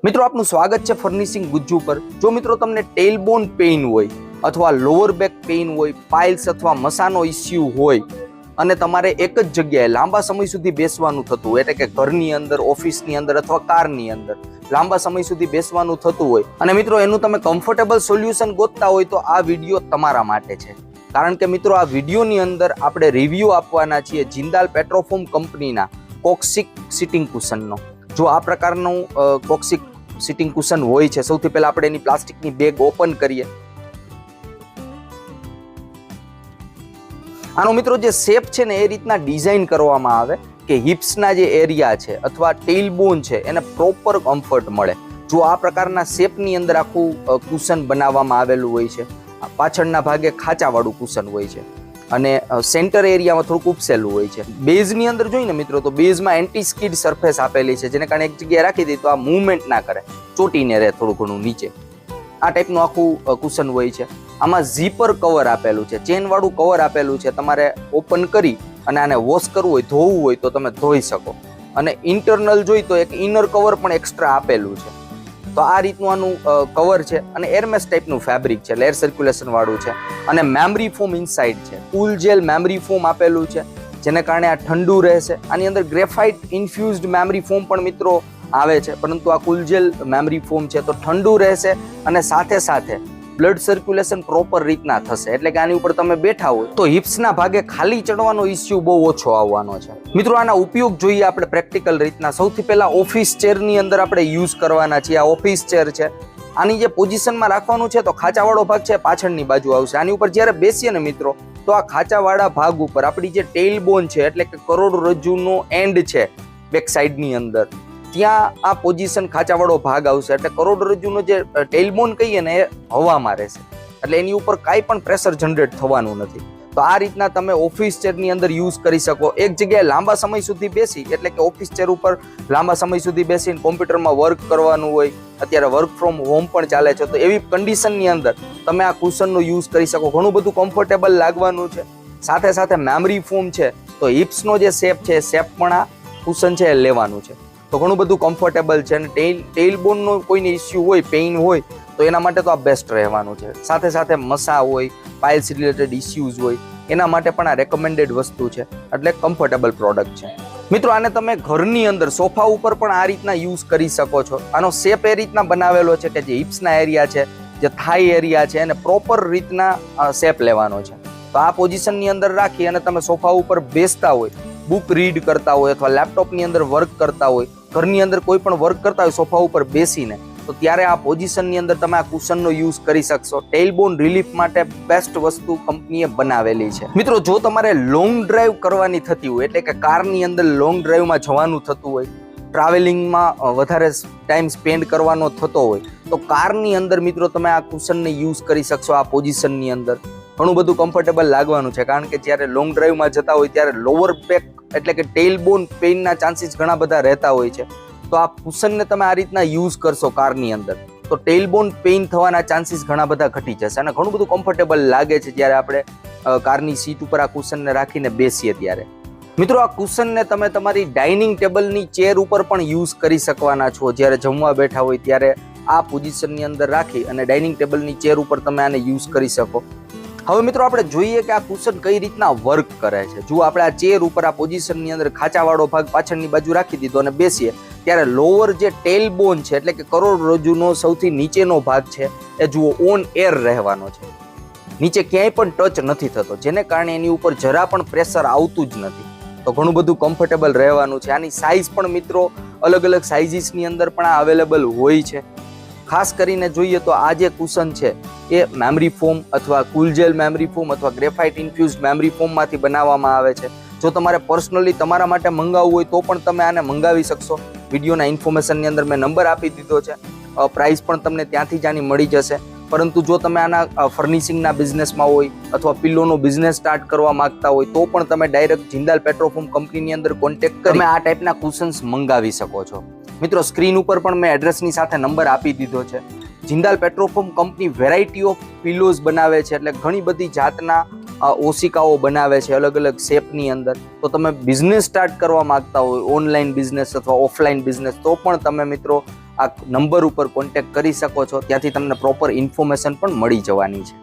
મિત્રો આપનું સ્વાગત છે ફર્નિશિંગ ગુજ્જુ પર। જો મિત્રો તમને ટેલબોન પેઇન હોય અથવા લોઅર બેક પેઇન હોય, પાઇલ્સ અથવા મસાનો ઇસ્યુ હોય અને તમારે એક જ જગ્યાએ લાંબા સમય સુધી બેસવાનું થતું હોય, એટલે કે ઘરની અંદર, ઓફિસની અંદર અથવા કારની અંદર લાંબા સમય સુધી બેસવાનું થતું હોય અને મિત્રો એનું તમે કમ્ફર્ટેબલ સોલ્યુશન ગોતતા હોય તો આ વિડીયો તમારા માટે છે। કારણ કે મિત્રો આ વિડીયોની અંદર આપણે રિવ્યુ આપવાના છીએ જિંદાલ પેટ્રોફોમ કંપનીના કોક્સિક સિટિંગ કુશનનો। જો આ પ્રકારનું કોક્સિક સિટિંગ કુશન હોય છે, સૌથી પહેલા આપણે એની પ્લાસ્ટિકની બેગ ઓપન કરીએ। આનો મિત્રો જે શેપ છે ને એ રીતના ડિઝાઇન કરવામાં આવે કે હિપ્સના જે એરિયા છે અથવા ટેલબોન છે એને પ્રોપર કમ્ફર્ટ મળે। જો આ પ્રકારના શેપની અંદર આખું કુશન બનાવવામાં આવેલું હોય છે, પાછળના ભાગે ખાંચાવાળું કુશન હોય છે અને સેન્ટર એરિયામાં થોડુંક ઉપસેલું હોય છે। બેઝની અંદર જોઈને મિત્રો તો બેઝમાં એન્ટી સ્કીડ સરફેસ આપેલી છે, જેને કારણે એક જગ્યાએ રાખી દઈએ તો આ મૂવમેન્ટ ના કરે, ચોટીને રહે થોડું ઘણું નીચે। આ ટાઈપનું આખું કુશન હોય છે। આમાં ઝીપર કવર આપેલું છે, ચેનવાળું કવર આપેલું છે। તમારે ઓપન કરી અને આને વોશ કરવું હોય, ધોવું હોય તો તમે ધોઈ શકો। અને ઇન્ટરનલ જોઈ તો એક ઇનર કવર પણ એક્સ્ટ્રા આપેલું છે। તો આ રીતનું આનું કવર છે અને એરમેસ ટાઈપનું ફેબ્રિક છે, એર સર્ક્યુલેશન વાળું છે અને મેમરી ફોમ ઇનસાઇડ છે, કુલ જેલ મેમરી ફોમ આપેલું છે, જેને કારણે આ ઠંડુ રહેશે। આની અંદર ગ્રેફાઇટ ઇન્ફ્યુઝડ મેમરી ફોમ પણ મિત્રો આવે છે, પરંતુ આ કુલ જેલ મેમરી ફોમ છે તો ઠંડુ રહેશે અને સાથે સાથે બ્લડ સર્ક્યુલેશન પ્રોપર રીતના થશે, એટલે કે આની ઉપર તમે બેઠા હોય તો હિપ્સના ભાગે ખાલી ચડવાનો ઇસ્યુ બહુ ઓછો આવવાનો છે। મિત્રો આના ઉપયોગ જોઈએ આપણે પ્રેક્ટિકલ રીતના। સૌથી પહેલા ઓફિસ ચેરની અંદર આપણે યુઝ કરવાના છીએ। આ ઓફિસ ચેર છે, આની જે પોઝિશનમાં રાખવાનું છે તો ખાંચાવાળો ભાગ છે પાછળની બાજુ આવશે। આની ઉપર જ્યારે બેસીએ ને મિત્રો તો આ ખાંચાવાળા ભાગ ઉપર આપણી જે ટેલબોન છે, એટલે કે કરોડરજ્જુનો એન્ડ છે બેક સાઈડની અંદર, ત્યાં આ પોઝિશન ખાંચાવાળો ભાગ આવશે, એટલે કરોડરજ્જુનો જે ટેલબોન કહીએ ને એ હવામાં રહેશે, એટલે એની ઉપર કાંઈ પણ પ્રેશર જનરેટ થવાનું નથી। તો આ રીતના તમે ઓફિસ ચેરની અંદર યુઝ કરી શકો। એક જગ્યાએ લાંબા સમય સુધી બેસી, એટલે કે ઓફિસ ચેર ઉપર લાંબા સમય સુધી બેસીને કોમ્પ્યુટરમાં વર્ક કરવાનું હોય, અત્યારે વર્ક ફ્રોમ હોમ પણ ચાલે છે, તો એવી કન્ડિશનની અંદર તમે આ કુશનનો યુઝ કરી શકો। ઘણું બધું કમ્ફર્ટેબલ લાગવાનું છે, સાથે સાથે મેમરી ફોમ છે તો હિપ્સનો જે શેપ છે એ શેપ પણ આ કુશન છે એ લેવાનું છે, તો ઘણું બધું કમ્ફર્ટેબલ છે। અને ટેલબોનનો કોઈને ઇસ્યુ હોય, પેઇન હોય તો એના માટે તો આ બેસ્ટ રહેવાનું છે। સાથે સાથે મસા હોય, પાઇલ્સ રિલેટેડ ઇસ્યુઝ હોય, એના માટે પણ આ રેકમેન્ડેડ વસ્તુ છે, એટલે કમ્ફર્ટેબલ પ્રોડક્ટ છે। મિત્રો આને તમે ઘરની અંદર સોફા ઉપર પણ આ રીતના યુઝ કરી શકો છો। આનો શેપ એ રીતના બનાવેલો છે કે જે હિપ્સના એરિયા છે, જે થાઈ એરિયા છે એને પ્રોપર રીતના શેપ લેવાનો છે। તો આ પોઝિશનની અંદર રાખી અને તમે સોફા ઉપર બેસતા હોય, બુક રીડ કરતા હોય અથવા લેપટોપની અંદર વર્ક કરતા હોય, ઘરની અંદર કોઈ પણ વર્ક કરતા હોય સોફા ઉપર બેસીને, તો ત્યારે આ પોઝિશનની અંદર તમે આ કુશનનો યુઝ કરી શકશો। ટેલબોન રિલીફ માટે બેસ્ટ વસ્તુ કંપનીએ બનાવેલી છે। મિત્રો જો તમારે લોંગ ડ્રાઈવ કરવાની થતી હોય, એટલે કે કારની અંદર લોંગ ડ્રાઈવમાં જવાનું થતું હોય, ટ્રાવેલિંગમાં વધારે ટાઈમ સ્પેન્ડ કરવાનો થતો હોય, તો કારની અંદર મિત્રો તમે આ કુશનને યુઝ કરી શકશો। આ પોઝિશનની અંદર ઘણું બધું કમ્ફર્ટેબલ લાગવાનું છે, કારણ કે જ્યારે લોંગ ડ્રાઈવમાં જતા હોય ત્યારે લોઅર બેક એટલે કે ટેલબોન પેઇનના ચાન્સીસ ઘણા બધા રહેતા હોય છે। તો આ કુશનને તમે આ રીતના યુઝ કરશો કારની અંદર તો ટેલબોન પેઇન થવાના ચાન્સીસ ઘણા બધા ઘટી જશે અને ઘણું બધું કમ્ફર્ટેબલ લાગે છે જ્યારે આપણે કારની સીટ ઉપર આ કુશનને રાખીને બેસીએ ત્યારે। મિત્રો આ કુશનને તમે તમારી ડાઇનિંગ ટેબલની ચેર ઉપર પણ યુઝ કરી શકવાના છો। જ્યારે જમવા બેઠા હોય ત્યારે આ પોઝિશનની અંદર રાખી અને ડાઇનિંગ ટેબલની ચેર ઉપર તમે આને યુઝ કરી શકો। હવે મિત્રો આપણે જોઈએ કે આ કુશન કઈ રીતના વર્ક કરે છે। જો આપણે આ ચેર ઉપર આ પોઝિશનની અંદર ખાંચાવાળો ભાગ પાછળની બાજુ રાખી દીધો અને બેસીએ ત્યારે લોઅર જે ટેલબોન છે, એટલે કે કરોડરજ્જુનો સૌથી નીચેનો ભાગ છે એ જુઓ ઓન એર રહેવાનો છે, નીચે ક્યાંય પણ ટચ નથી થતો, જેને કારણે એની ઉપર જરા પણ પ્રેશર આવતું જ નથી। તો ઘણું બધું કમ્ફર્ટેબલ રહેવાનું છે। આની સાઇઝ પણ મિત્રો અલગ અલગ સાઇઝીસની અંદર પણ આ અવેલેબલ હોય છે। ખાસ કરીને જોઈએ તો આ જે કુશન છે એ મેમરી ફોમ અથવા કુલજેલ મેમરી ફોમ અથવા ગ્રેફાઇટ ઇન્ફ્યુઝડ મેમરી ફોમમાંથી બનાવવામાં આવે છે। જો તમારે પર્સનલી તમારા માટે મંગાવવું હોય તો પણ તમે આને મંગાવી શકશો। વિડીયોના ઇન્ફોર્મેશનની અંદર મેં નંબર આપી દીધો છે, પ્રાઇસ પણ તમને ત્યાંથી જ આની મળી જશે। પરંતુ જો તમે આના ફર્નિશિંગના બિઝનેસમાં હોય અથવા પિલ્લોનો બિઝનેસ સ્ટાર્ટ કરવા માંગતા હોય તો પણ તમે ડાયરેક્ટ જિંદાલ પેટ્રોફોમ કંપનીની અંદર કોન્ટેક્ટ કરી આ ટાઈપના કુશન્સ મંગાવી શકો છો। મિત્રો સ્ક્રીન ઉપર પણ મેં એડ્રેસની સાથે નંબર આપી દીધો છે। જિંદાલ પેટ્રોફોમ કંપની વેરાયટી ઓફ પિલોઝ બનાવે છે, એટલે ઘણી બધી જાતના ઓશિકાઓ બનાવે છે અલગ અલગ શેપની અંદર। તો તમે બિઝનેસ સ્ટાર્ટ કરવા માંગતા હોય, ઓનલાઈન બિઝનેસ અથવા ઓફલાઈન બિઝનેસ, તો પણ તમે મિત્રો આ નંબર ઉપર કોન્ટેક્ટ કરી શકો છો. ત્યાંથી તમને પ્રોપર ઇન્ફોર્મેશન પણ મળી જવાની છે.